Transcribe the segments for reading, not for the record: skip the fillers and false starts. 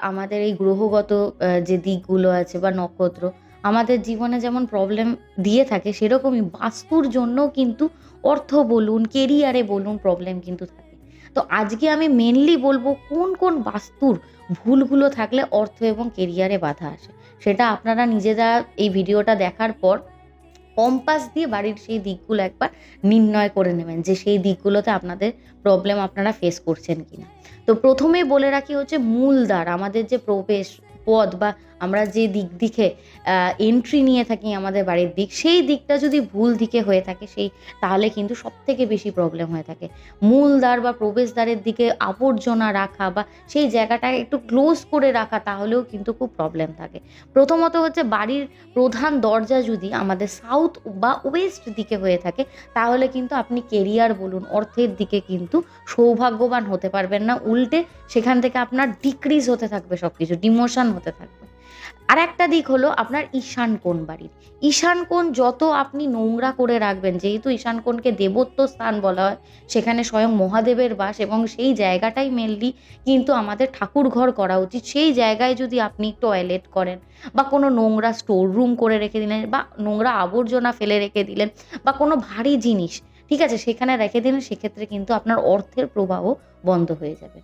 আমাদের এই গ্রহগত যে দিকগুলো আছে বা নক্ষত্র আমাদের জীবনে যেমন প্রবলেম দিয়ে থাকে, সেরকমই বাস্তুর জন্যও কিন্তু অর্থ বলুন, কেরিয়ারে বলুন প্রবলেম কিন্তু থাকে। তো আজকে আমি মেনলি বলবো কোন কোন বাস্তুর ভুলগুলো থাকলে অর্থ এবং কেরিয়ারে বাধা আসে। সেটা আপনারা নিজেরা এই ভিডিওটা দেখার পর কম্পাস দিয়ে বাড়ির সেই দিকগুলো একবার নির্ণয় করে নেবেন যে সেই দিকগুলোতে আপনাদের প্রবলেম আপনারা ফেস করছেন কিনা। তো প্রথমেই বলে রাখি হচ্ছে মূলদ্বার, আমাদের যে প্রবেশ পথ বা আমরা যে দিকে এন্ট্রি নিয়ে থাকি আমাদের বাড়ির দিক, সেই দিকটা যদি ভুল দিকে হয়ে থাকে তাহলে কিন্তু সব থেকে বেশি প্রবলেম হয়ে থাকে। মূলদ্বার বা প্রবেশদ্বারের দিকে আবর্জনা রাখা বা সেই জায়গাটা একটু ক্লোজ করে রাখা, তাহলেও কিন্তু খুব প্রবলেম থাকে। প্রথমত হচ্ছে বাড়ির প্রধান দরজা যদি আমাদের সাউথ বা ওয়েস্ট দিকে হয়ে থাকে, তাহলে কিন্তু আপনি কেরিয়ার বলুন, অর্থের দিকে কিন্তু সৌভাগ্যবান হতে পারবেন না। উল্টে সেখান থেকে আপনার ডিক্রিজ হতে থাকবে, সব কিছু ডিমোশন হতে থাকবে। আর একটা দিক হলো আপনার ঈশান কোণ বাড়ির। ঈশান কোণ যত আপনি নোংরা করে রাখবেন, যেহেতু ঈশান কোণকে দেবত্ব স্থান বলা হয়, সেখানে স্বয়ং মহাদেবের বাস এবং সেই জায়গাটাই মেনলি কিন্তু আমাদের ঠাকুর ঘর করা উচিত। সেই জায়গায় যদি আপনি টয়লেট করেন বা কোনো নোংরা স্টোর রুম করে রেখে দিলেন বা নোংরা আবর্জনা ফেলে রেখে দিলেন বা কোনো ভারী জিনিস, ঠিক আছে, সেখানে রেখে দিলেন, সেক্ষেত্রে কিন্তু আপনার অর্থের প্রবাহ বন্ধ হয়ে যাবে।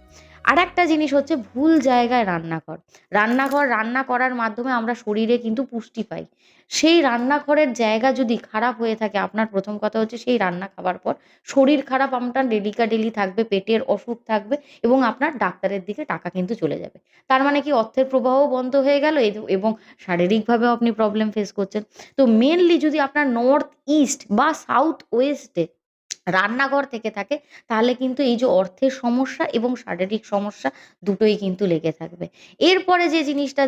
আর একটা জিনিস হচ্ছে ভুল জায়গায় রান্নাঘর। রান্না করার মাধ্যমে আমরা শরীরে কিন্তু পুষ্টি পাই। সেই রান্নাঘরের জায়গা যদি খারাপ হয়ে থাকে, আপনার প্রথম কথা হচ্ছে সেই রান্না খাবার পর শরীর খারাপ আপনার ডেলি থাকবে, পেটের অসুখ থাকবে এবং আপনার ডাক্তারের দিকে টাকা কিন্তু চলে যাবে। তার মানে কি অর্থের প্রবাহও বন্ধ হয়ে গেল এবং শারীরিকভাবেও আপনি প্রবলেম ফেস করছেন। তো মেইনলি যদি আপনার নর্থ ইস্ট বা সাউথ ওয়েস্টে রান্নাঘর থেকে থাকে, তাহলে কিন্তু এই যে অর্থের সমস্যা এবং শারীরিক সমস্যা দুটোই কিন্তু লেগে থাকবে। এরপরে যে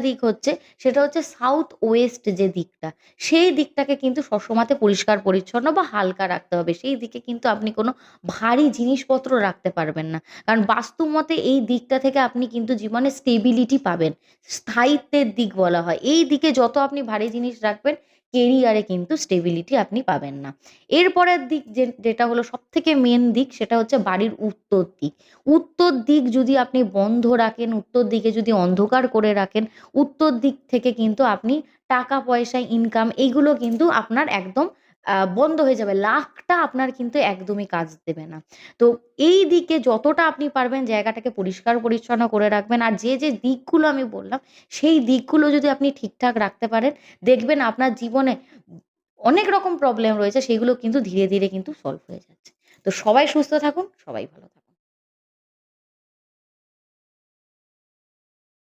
দিক হচ্ছে, সেটা হচ্ছে সাউথ ওয়েস্ট যে দিকটা, সেই দিকটাকে কিন্তু সবসময়তে পরিষ্কার পরিচ্ছন্ন বা হালকা রাখতে হবে। সেই দিকে কিন্তু আপনি কোনো ভারী জিনিসপত্র রাখতে পারবেন না। কারণ বাস্তুমতে এই দিকটা থেকে আপনি কিন্তু জীবনে স্টেবিলিটি পাবেন। স্থায়িত্বের দিক বলা হয়। এই দিকে যত আপনি ভারী জিনিস রাখবেন, কেরিয়ারে কিন্তু স্টেবিলিটি আপনি পাবেন না। এরপরের দিক যেটা হলো সবথেকে মেন দিক, সেটা হচ্ছে বাড়ির উত্তর দিক। উত্তর দিক যদি আপনি বন্ধ রাখেন, উত্তর দিকে যদি অন্ধকার করে রাখেন, উত্তর দিক থেকে কিন্তু আপনি টাকা পয়সা ইনকাম এইগুলো কিন্তু আপনার একদম বন্ধ হয়ে যাবে। লাকটা আপনার কিন্তু একদমই কাজ দেবে না। তো এই দিকে যতটা আপনি পারবেন জায়গাটাকে পরিষ্কার পরিচ্ছন্ন করে রাখবেন। আর যে দিকগুলো আমি বললাম, সেই দিকগুলো যদি আপনি ঠিকঠাক রাখতে পারেন, দেখবেন আপনার জীবনে অনেক রকম প্রবলেম রয়েছে, সেগুলো কিন্তু ধীরে কিন্তু সলভ হয়ে যাচ্ছে। তো সবাই সুস্থ থাকুন, সবাই ভালো থাকুন।